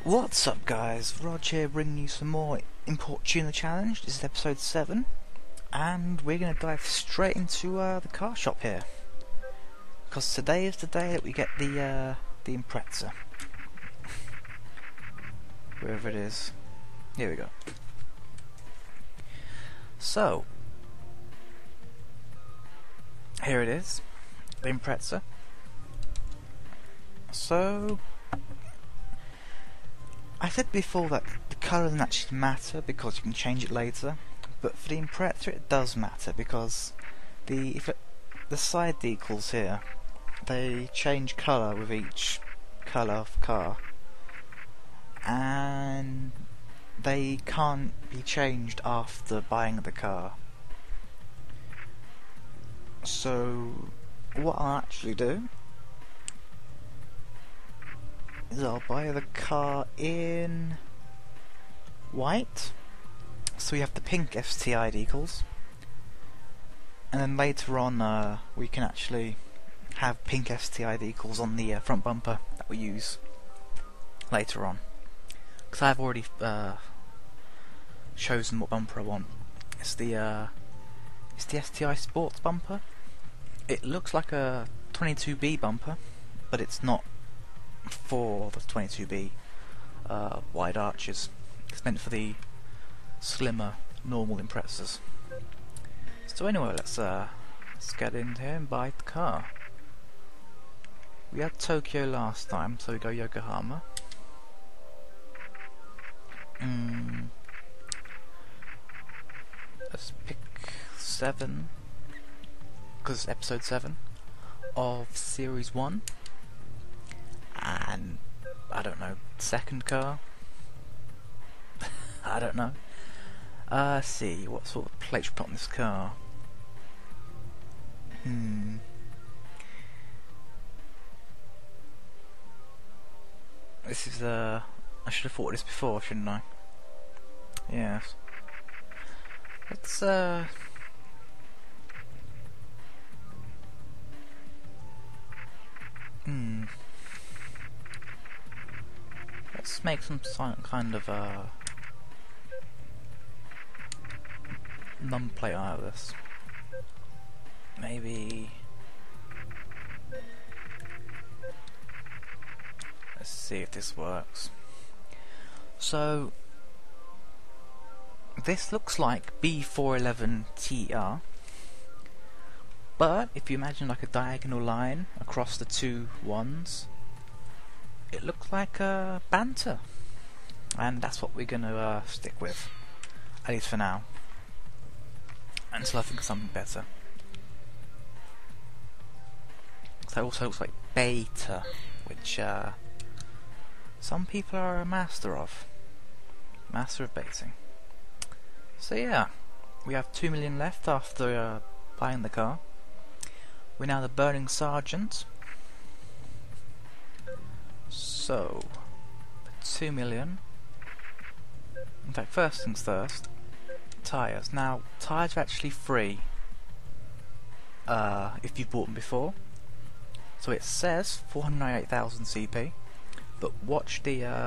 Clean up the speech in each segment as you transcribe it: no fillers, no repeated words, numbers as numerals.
What's up guys, Rog here bringing you some more Import Tuner Challenge. This is episode 7 and we're going to dive straight into the car shop here, because today is the day that we get the Impreza, wherever it is. Here we go. So here it is, the Impreza. So I said before that the colour doesn't actually matter because you can change it later, but for the Impreza it does matter because the side decals here, they change colour with each colour of car, and they can't be changed after buying the car. So what I'll actually do is I'll buy the car in white, so we have the pink STI decals, and then later on we can actually have pink STI decals on the front bumper that we use later on, because I've already chosen what bumper I want. It's the STI Sports bumper. It looks like a 22B bumper, but it's not for the 22B wide arches. It's meant for the slimmer normal Imprezas. So anyway, let's get in here and buy the car. We had Tokyo last time, so we go Yokohama. Let's pick 7, because it's episode 7 of series 1. And I don't know, second car? I don't know. Let's see, what sort of plate should we put on this car? This is I should have thought of this before, shouldn't I? Yes. Let's let's make some kind of numplate out of this. Maybe let's see if this works. So this looks like B411TR, but if you imagine like a diagonal line across the two ones, it looks like a Banter, and that's what we're gonna stick with, at least for now, until I think of something better. That also looks like Beta, which some people are a master of baiting. So yeah, we have 2 million left after buying the car. We're now the Burning Sergeant. So 2 million. In fact, first things first, tyres. Now, tyres are actually free if you've bought them before. So it says 498,000 CP, but watch the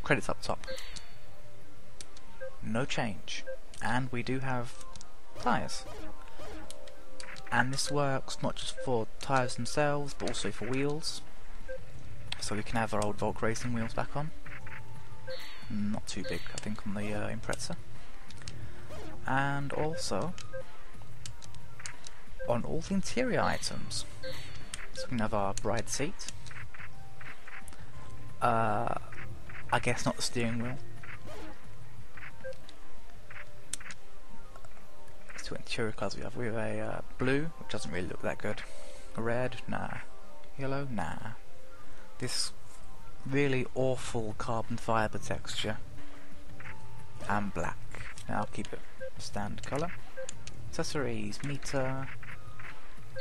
credits up top. No change, and we do have tyres. And this works not just for tyres themselves, but also for wheels. So we can have our old Volk Racing wheels back on. Not too big, I think, on the Impreza. And also on all the interior items. So we can have our bride seat. I guess not the steering wheel. Let's do interior colours we have. We have a blue, which doesn't really look that good. A red, nah. Yellow, nah. This really awful carbon fibre texture, and black. Now I'll keep it standard colour. Accessories, meter,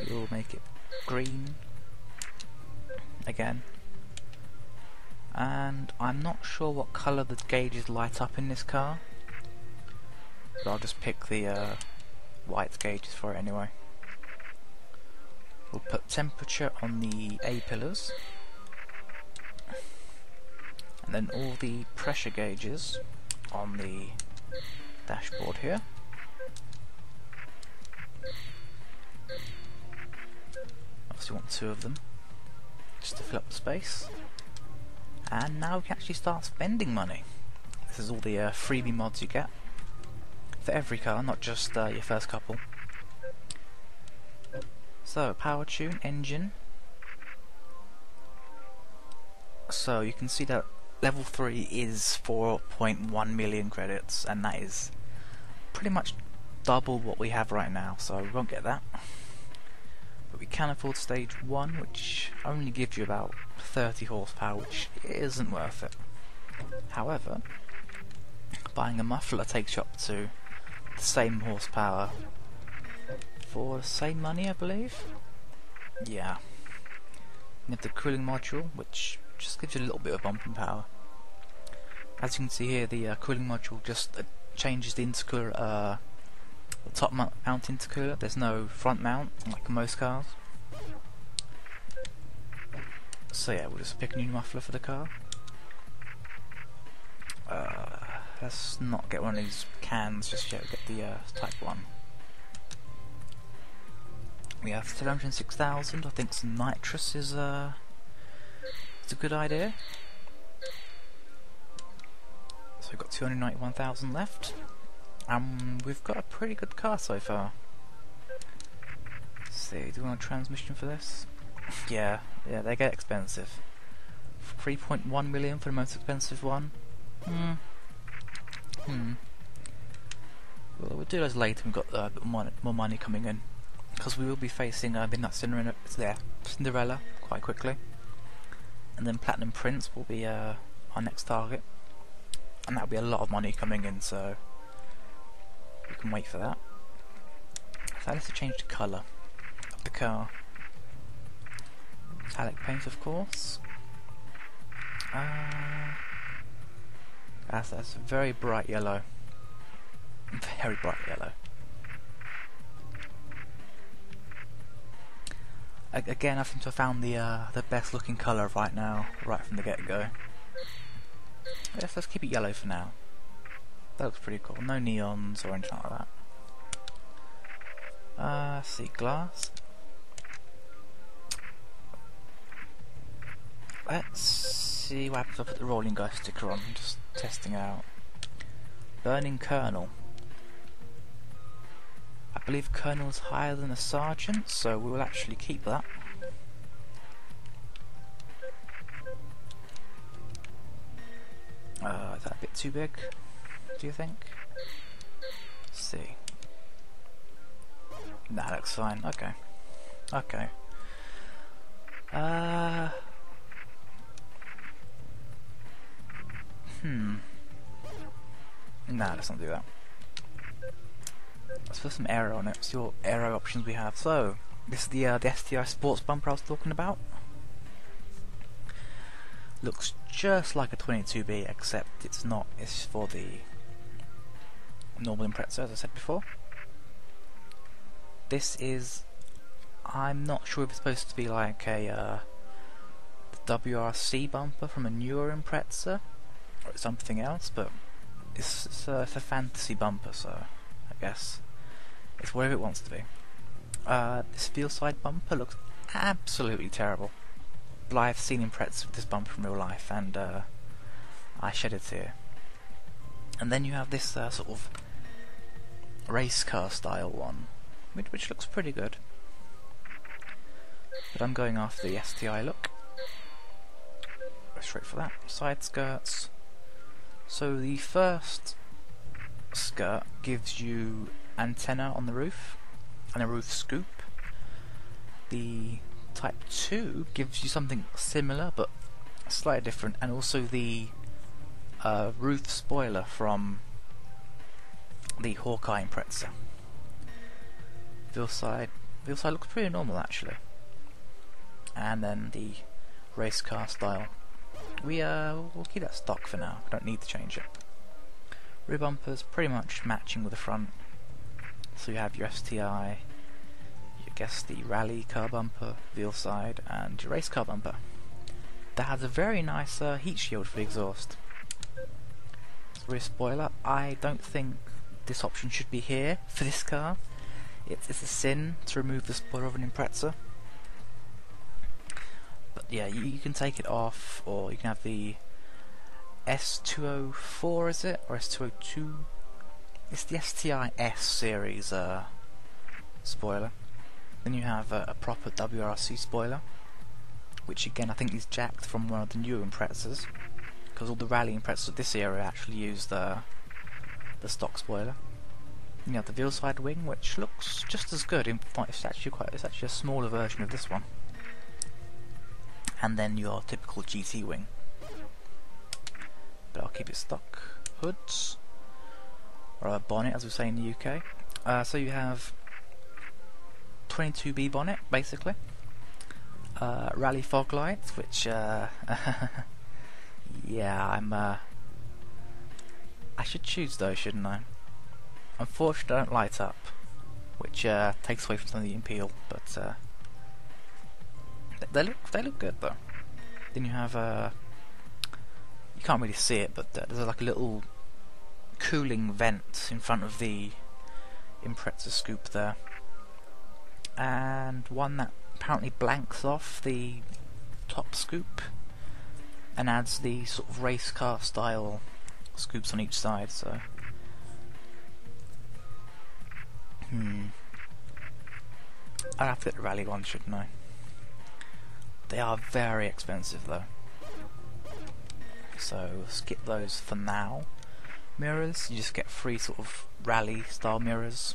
we'll make it green again, and I'm not sure what colour the gauges light up in this car, but I'll just pick the white gauges for it anyway. We'll put temperature on the A pillars. And then all the pressure gauges on the dashboard here. Obviously want 2 of them just to fill up the space. And now we can actually start spending money. This is all the freebie mods you get for every car, not just your first couple. So, power tune, engine. So you can see that level 3 is 4.1 million credits, and that is pretty much double what we have right now, so we won't get that. But we can afford stage 1, which only gives you about 30 horsepower, which isn't worth it. However, buying a muffler takes you up to the same horsepower for the same money, I believe. Yeah. You have the cooling module, which just gives you a little bit of bump in power. As you can see here, the cooling module just changes the intercooler, the top mount intercooler. There's no front mount like most cars. So yeah, we'll just pick a new muffler for the car. Let's not get one of these cans just yet. We'll get the Type 1. We have 706,000. I think some nitrous is a good idea. So we've got 291,000 left. We've got a pretty good car so far. Let's see, do we want a transmission for this? Yeah, they get expensive. 3.1 million for the most expensive one. Well, we'll do those later. We've got a bit more money coming in, because we will be facing Midnight Cinderella quite quickly, and then Platinum Prince will be our next target, and that'll be a lot of money coming in, so we can wait for that. So let's change the colour of the car. Metallic paint, of course. That's very bright yellow. Very bright yellow. Again, I seem to have found the best looking colour right now, right from the get-go. Yes, let's keep it yellow for now. That looks pretty cool. No neons or anything like that. Let's see, glass. Let's see what happens if I put the rolling guy sticker on. I'm just testing it out. Burning Colonel. I believe Colonel's higher than a Sergeant, so we will actually keep that. Is that a bit too big, do you think? Let's see. Nah, that's fine. Okay. Okay. Nah, let's not do that. Let's put some aero on it. See what aero options we have. So, this is the STI sports bumper I was talking about. Looks just like a 22B, except it's not. It's for the normal Impreza, as I said before. This is, I'm not sure if it's supposed to be like a WRC bumper from a newer Impreza or something else, but it's a fantasy bumper, so I guess it's whatever it wants to be. This field side bumper looks absolutely terrible. But I've seen Impreza with this bumper in real life, and I shed it here. And then you have this sort of race car style one, which looks pretty good. But I'm going after the STI look. Go straight for that. Side skirts. So the first skirt gives you antenna on the roof and a roof scoop. The Type 2 gives you something similar but slightly different, and also the roof spoiler from the Hawkeye Impreza. Wheel side looks pretty normal actually. And then the race car style. We'll keep that stock for now. We don't need to change it. Rear bumpers pretty much matching with the front. So you have your STI, I guess the rally car bumper, wheel side, and your race car bumper. that has a very nice heat shield for the exhaust. Rear spoiler, I don't think this option should be here for this car. It's a sin to remove the spoiler of an Impreza. But yeah, you can take it off, or you can have the S204, is it? Or S202? It's the STI S series spoiler. Then you have a proper WRC spoiler, which again I think is jacked from one of the newer Imprezas, because all the rally Imprezas of this era actually use the stock spoiler. You have the veal side wing, which looks just as good. In fact, it's actually a smaller version of this one. And then your typical GT wing. But I'll keep it stock. Hoods, or a bonnet, as we say in the UK. So you have 22B bonnet, basically. Rally fog lights, which yeah, I should choose those, shouldn't I? Unfortunately, they don't light up, which takes away from some of the appeal, but they look good though. Then you have you can't really see it, but there's like a little cooling vent in front of the Impreza scoop there, and one that apparently blanks off the top scoop and adds the sort of race car style scoops on each side. So I'd have to get the rally one, shouldn't I? They are very expensive though, so skip those for now. Mirrors, you just get free sort of rally style mirrors.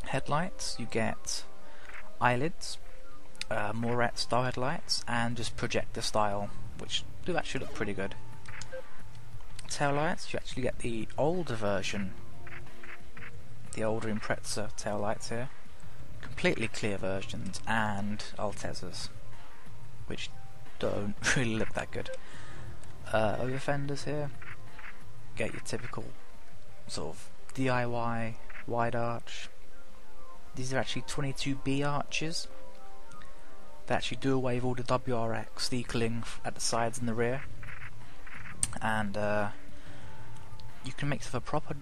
Headlights, you get eyelids, Moret style headlights, and just projector style, which do actually look pretty good. Tail lights, you actually get the older version, the older Impreza tail lights here, completely clear versions, and Altezas, which don't really look that good. Over fenders here, get your typical sort of DIY wide arch. These are actually 22B arches. They actually do away with all the WRX decaling at the sides and the rear, and you can make a proper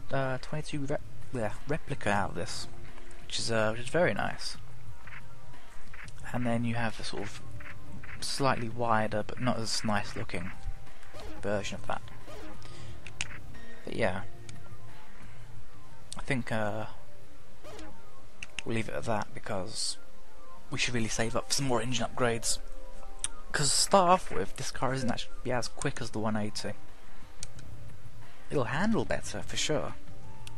22 replica out of this, which is very nice. And then you have a sort of slightly wider but not as nice looking version of that. But yeah, I think we'll leave it at that, because we should really save up for some more engine upgrades. Because to start off with, this car isn't actually as quick as the 180. It'll handle better for sure,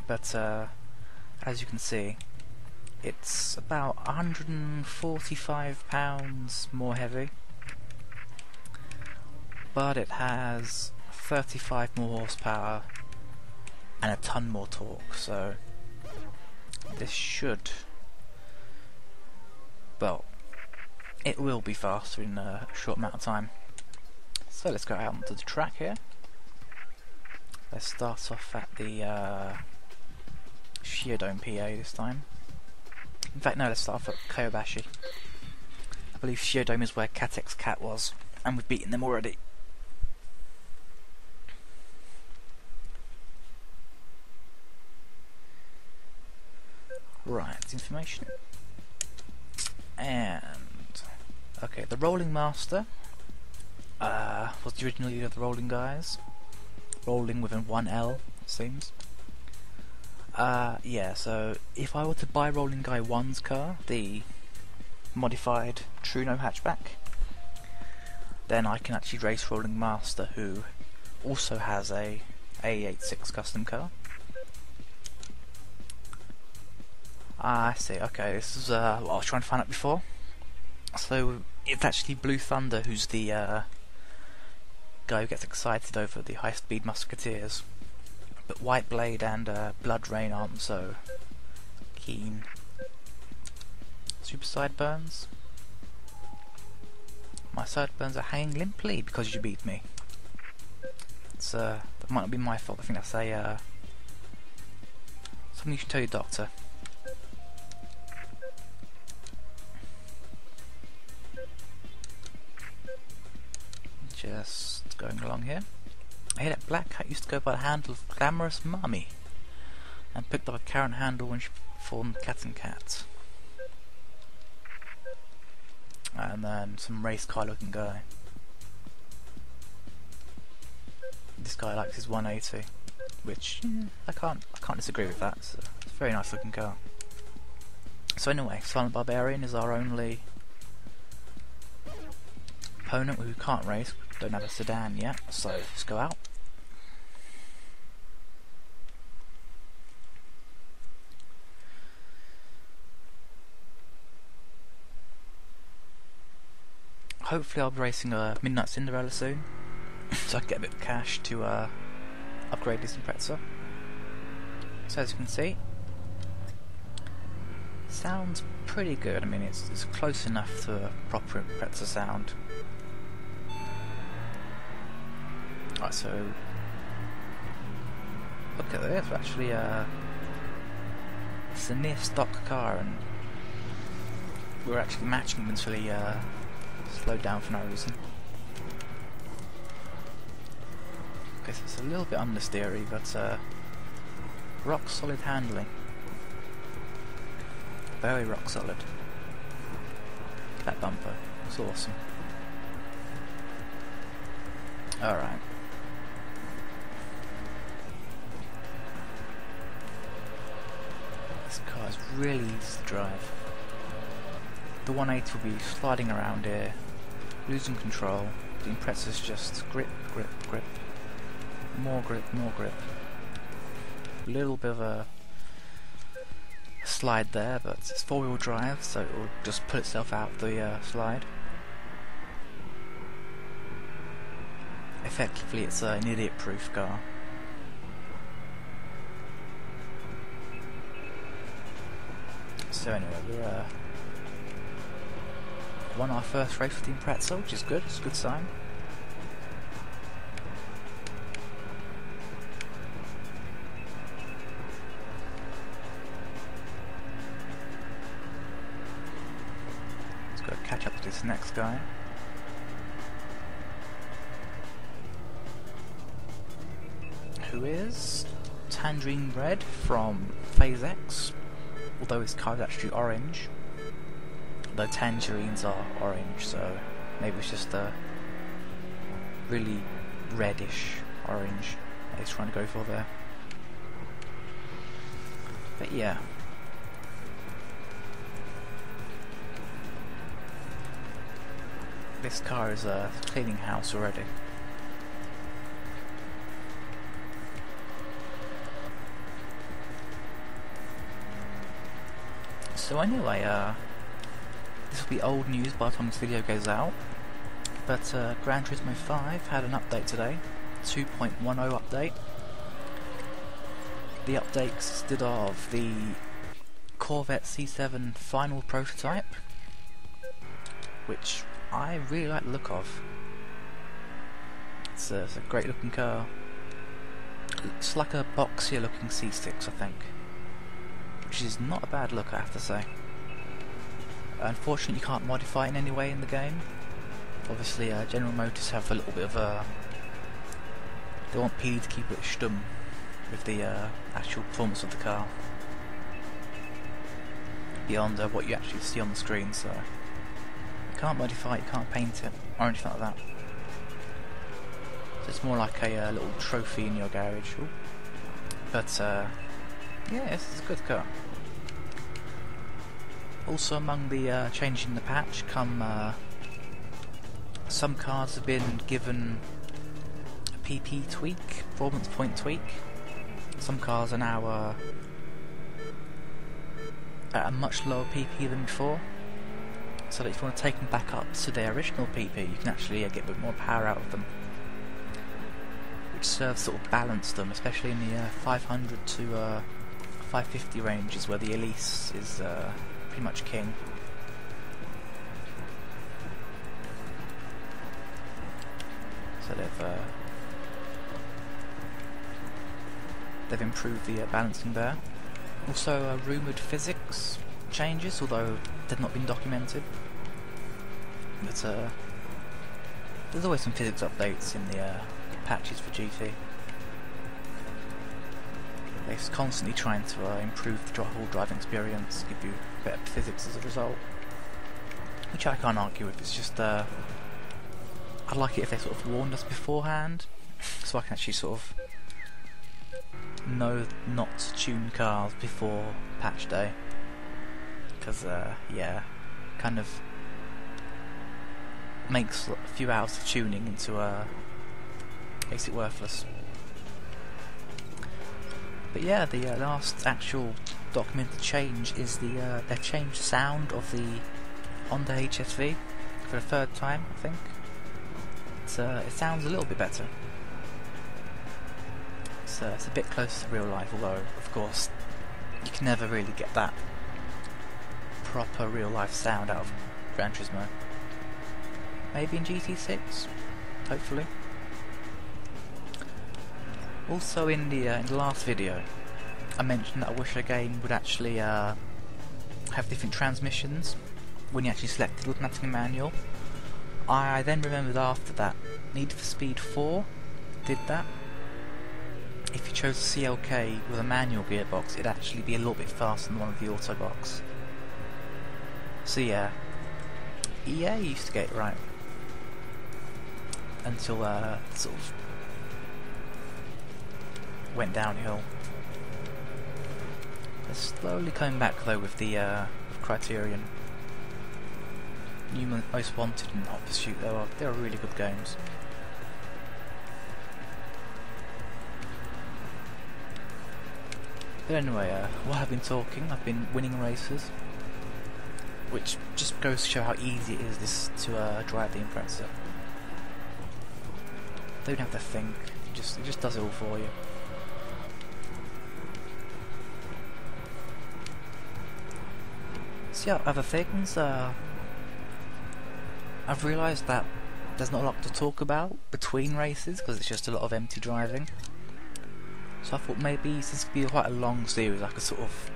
but as you can see, it's about 145 pounds more heavy, but it has 35 more horsepower and a ton more torque, so this should, well, it will be faster in a short amount of time. So let's go out onto the track here. Let's start off at the Shiodome PA this time. In fact, no, let's start off at Kobayashi. I believe Shiodome is where Katek's Cat was, and we've beaten them already. Right, information. And okay, the Rolling Master was the original leader of the Rolling guys. Rolling within one L, it seems. Yeah, so if I were to buy Rolling Guy 1's car, the modified Truno hatchback, then I can actually race Rolling Master, who also has a A86 custom car. I see, okay, this is what I was trying to find out before. So it's actually Blue Thunder who's the guy who gets excited over the high-speed musketeers, but White Blade and Blood Rain aren't so keen. Super sideburns. My sideburns are hanging limply because you beat me. It's that might not be my fault. I think that's a something you should tell your doctor. just going along here. I hear that Black Cat used to go by the handle of Glamorous Mummy, and picked up a current handle when she performed Cat and Cat. And then some race car looking guy. This guy likes his 180, which I can't disagree with that. It's a very nice looking car. So anyway, Silent Barbarian is our only opponent who can't race. Don't have a sedan yet, so let's go out. Hopefully I'll be racing a Midnight Cinderella soon, so I can get a bit of cash to upgrade this Impreza. So as you can see, sounds pretty good. I mean, it's close enough to a proper Impreza sound. Right, so look at this. Actually, it's a near stock car, and we're actually matching him until he slowed down for no reason. Okay, so it's a little bit understeery, but rock solid handling. Very rock solid. That bumper was awesome. Alright. This car is really easy to drive. The 180 will be sliding around here, losing control. The Impreza's just grip, grip, grip. More grip, more grip. A little bit of a slide there, but it's four-wheel drive, so it will just pull itself out the slide. Effectively, it's an idiot-proof car. So anyway, we're won our first race with the Impreza, which is good. It's a good sign. Let's go catch up to this next guy. Who is Tangerine Red from Phase X, although his car is actually orange. Though tangerines are orange, so maybe it's just a really reddish orange that he's trying to go for there. But yeah. This car is a cleaning house already. So anyway, this will be old news by the time this video goes out, but Gran Turismo 5 had an update today, 2.10 update. The update consisted of the Corvette C7 final prototype, which I really like the look of. It's a great looking car. It's like a boxier looking C6, I think, which is not a bad look, I have to say. Unfortunately, you can't modify it in any way in the game. Obviously, General Motors have a little bit of a... They want PD to keep it stumm with the actual performance of the car, beyond what you actually see on the screen, so you can't modify it, you can't paint it, or anything like that. So it's more like a little trophy in your garage. Ooh. But, yeah, this is a good car. Also, among the changes in the patch come some cars have been given a PP tweak, performance point tweak. Some cars are now at a much lower PP than before, so that if you want to take them back up to their original PP, you can actually get a bit more power out of them, which serves to sort of balance them, especially in the 500 to 550 ranges, where the Elise is pretty much king. So they've improved the balancing there. Also, rumoured physics changes, although they've not been documented. But There's always some physics updates in the patches for GT. They're constantly trying to improve the whole driving experience, give you better physics as a result, which I can't argue with. It's just I'd like it if they sort of warned us beforehand, so I can actually sort of know not to tune cars before patch day, because yeah, kind of makes a few hours of tuning into makes it worthless. But yeah, the last actual documented change is they've changed the sound of the Honda HSV for the third time, I think. It sounds a little bit better. It's a bit closer to real life, although of course you can never really get that proper real life sound out of Gran Turismo. Maybe in GT6, hopefully. Also in the last video I mentioned that I wish a game would actually have different transmissions when you actually selected automatic and manual. I then remembered after that Need for Speed 4 did that. If you chose the CLK with a manual gearbox, it'd actually be a little bit faster than one of the auto box. So yeah, EA used to get it right until sort of went downhill. They're slowly coming back though with the Criterion. New Most Wanted and Hot Pursuit, they are really good games. But anyway, while I've been talking, I've been winning races, which just goes to show how easy it is to drive the Impreza. Don't have to think, it just does it all for you. So yeah, other things, I've realised that there's not a lot to talk about between races because it's just a lot of empty driving. So I thought maybe since it could be quite a long series, I could sort of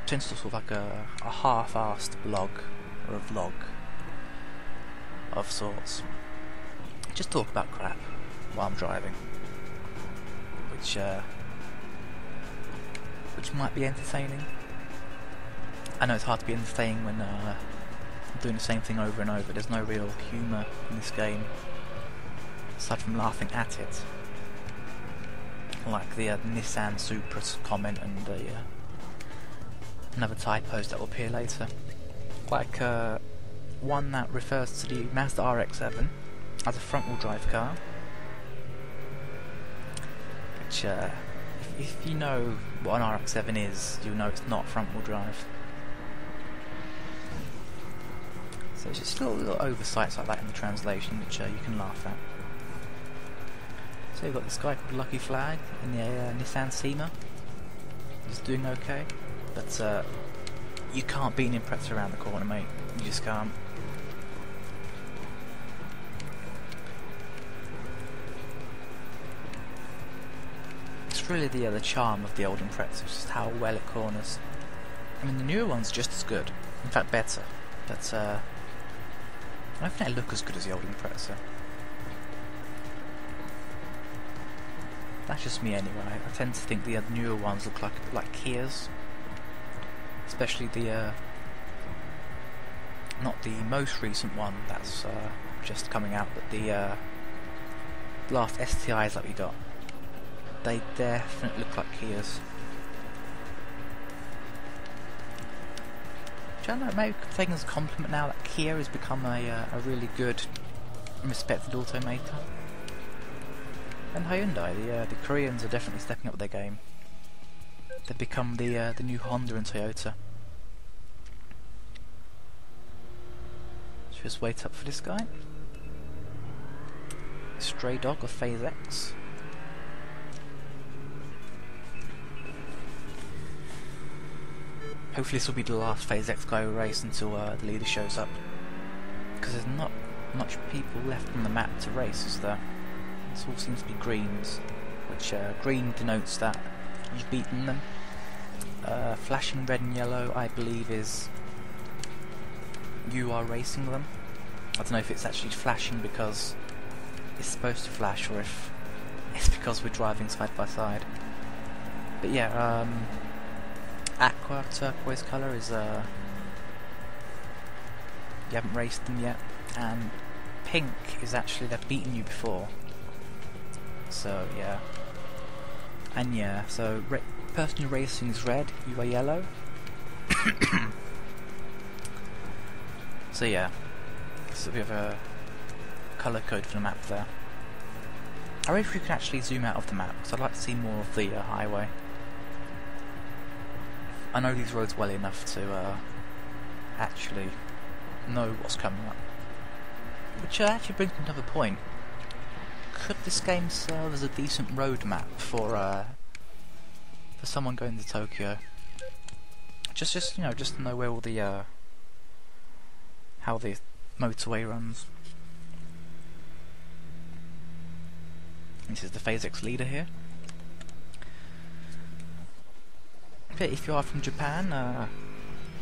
potentially sort of like a half-assed blog or a vlog of sorts. Just talk about crap while I'm driving, which might be entertaining. I know it's hard to be entertaining when doing the same thing over and over. There's no real humour in this game aside from laughing at it, like the Nissan Supra's comment and another typos that will appear later, like one that refers to the Mazda RX-7 as a front-wheel drive car, which if you know what an RX-7 is, you'll know it's not front-wheel drive. So it's just little oversights like that in the translation which you can laugh at. So you've got this guy called Lucky Flag in the Nissan Seema. He's doing okay, but you can't beat an Impreza around the corner, mate. You just can't. It's really the charm of the old Impreza, just how well it corners. I mean, the newer one's just as good, in fact better, but I don't think they look as good as the old Impreza. That's just me anyway. I tend to think the newer ones look like Kias, especially the not the most recent one that's just coming out, but the last STIs that we got. They definitely look like Kias. Which I don't know, maybe taken as a compliment now that Kia has become a really good and respected automaker. And Hyundai, the Koreans are definitely stepping up their game. They've become the new Honda and Toyota. So just wait up for this guy. Stray Dog of Phase X. Hopefully this will be the last Phase X guy we race until the leader shows up. Because there's not much people left on the map to race, is there? This all seems to be greens, which green denotes that you've beaten them. Flashing red and yellow, I believe, is you are racing them. I don't know if it's actually flashing because is supposed to flash, or if it's because we're driving side by side. But yeah, aqua turquoise colour is you haven't raced them yet, and pink is actually they've beaten you before. So yeah, and yeah, so person you're racing is red, you are yellow. So yeah, so we have a colour code for the map there. I wish we could actually zoom out of the map, because I'd like to see more of the highway. I know these roads well enough to actually know what's coming up. Which actually brings me to another point. Could this game serve as a decent road map for someone going to Tokyo? Just you know, just to know where all the how the motorway runs. This is the Phase X leader here. But if you are from Japan,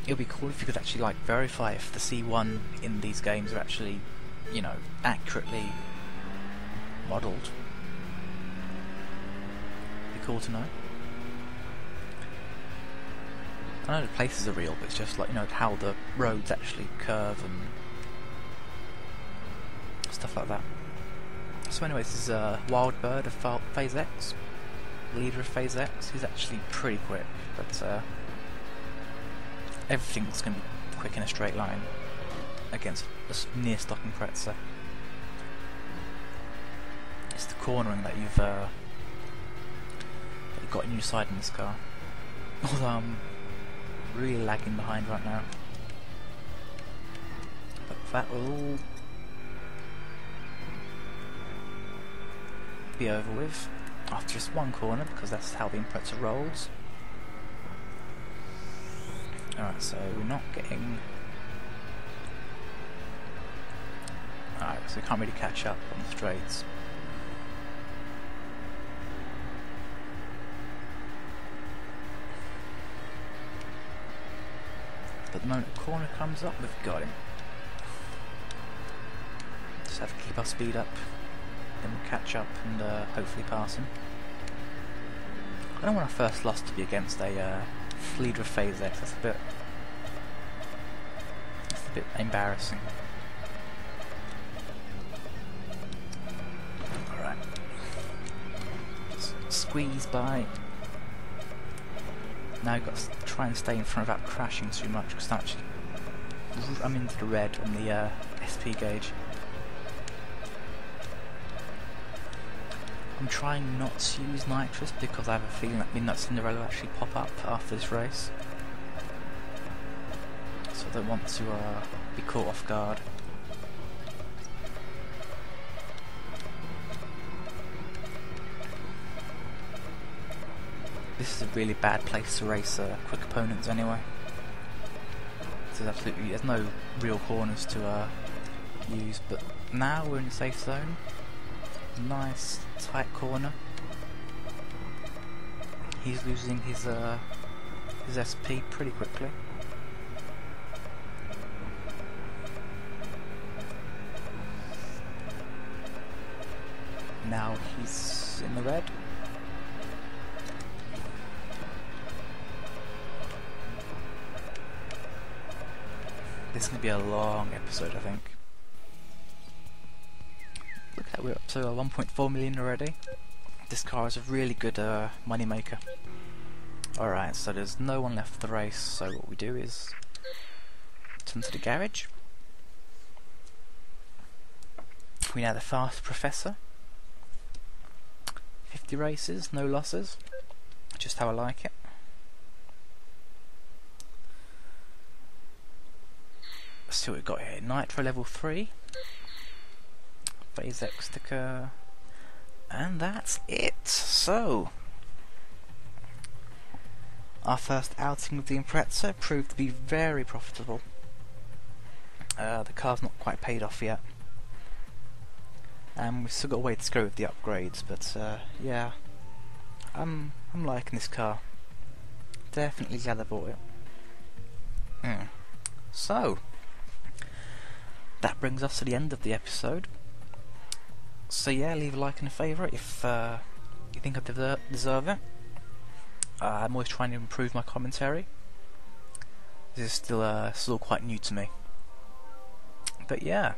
it would be cool if you could actually like verify if the C1 in these games are actually, you know, accurately modelled. Be cool to know. I know the places are real, but it's just like, you know, how the roads actually curve and stuff like that. So anyways, this is Wild Bird of Phase X, leader of Phase X. He's actually pretty quick, but everything's going to be quick in a straight line against a near stock Impreza. It's the cornering that you've got on your side in this car. Although I'm really lagging behind right now. But that will all be over with after just one corner, because that's how the Impreza rolls. Alright, so we're not getting... Alright, so we can't really catch up on the straights. But the moment a corner comes up, we've got him. Just have to keep our speed up, then we'll catch up and hopefully pass him. I don't want our first loss to be against a leader of Phase X. That's a bit embarrassing. Alright. Squeeze by. Now I've got to try and stay in front without crashing too much, because actually I'm into the red on the SP gauge. I'm trying not to use nitrous because I have a feeling that Midnight Cinderella will actually pop up after this race. So I don't want to be caught off guard. This is a really bad place to race quick opponents anyway. There's no real corners to use, but now we're in the safe zone. Nice tight corner. He's losing his SP pretty quickly. Now he's in the red. This is going to be a long episode, I think. Look at that, we're up to 1.4 million already. This car is a really good money maker. Alright, so there's no one left for the race, so what we do is turn to the garage. We now the fast professor. 50 races, no losses. Just how I like it. Let's see what we've got here. Nitro level 3. Phase X sticker. And that's it. So, our first outing with the Impreza proved to be very profitable. The car's not quite paid off yet. And we've still got a way to go with the upgrades, but yeah. I'm liking this car. Definitely glad I bought it. So, that brings us to the end of the episode. So yeah, leave a like and a favourite if you think I deserve it. I'm always trying to improve my commentary. This is still quite new to me. But yeah,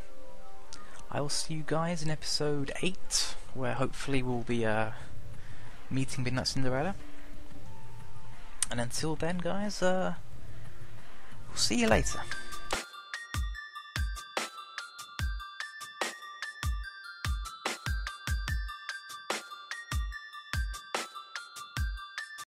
I will see you guys in episode 8, where hopefully we'll be meeting Midnight Cinderella. And until then, guys, we'll see you later.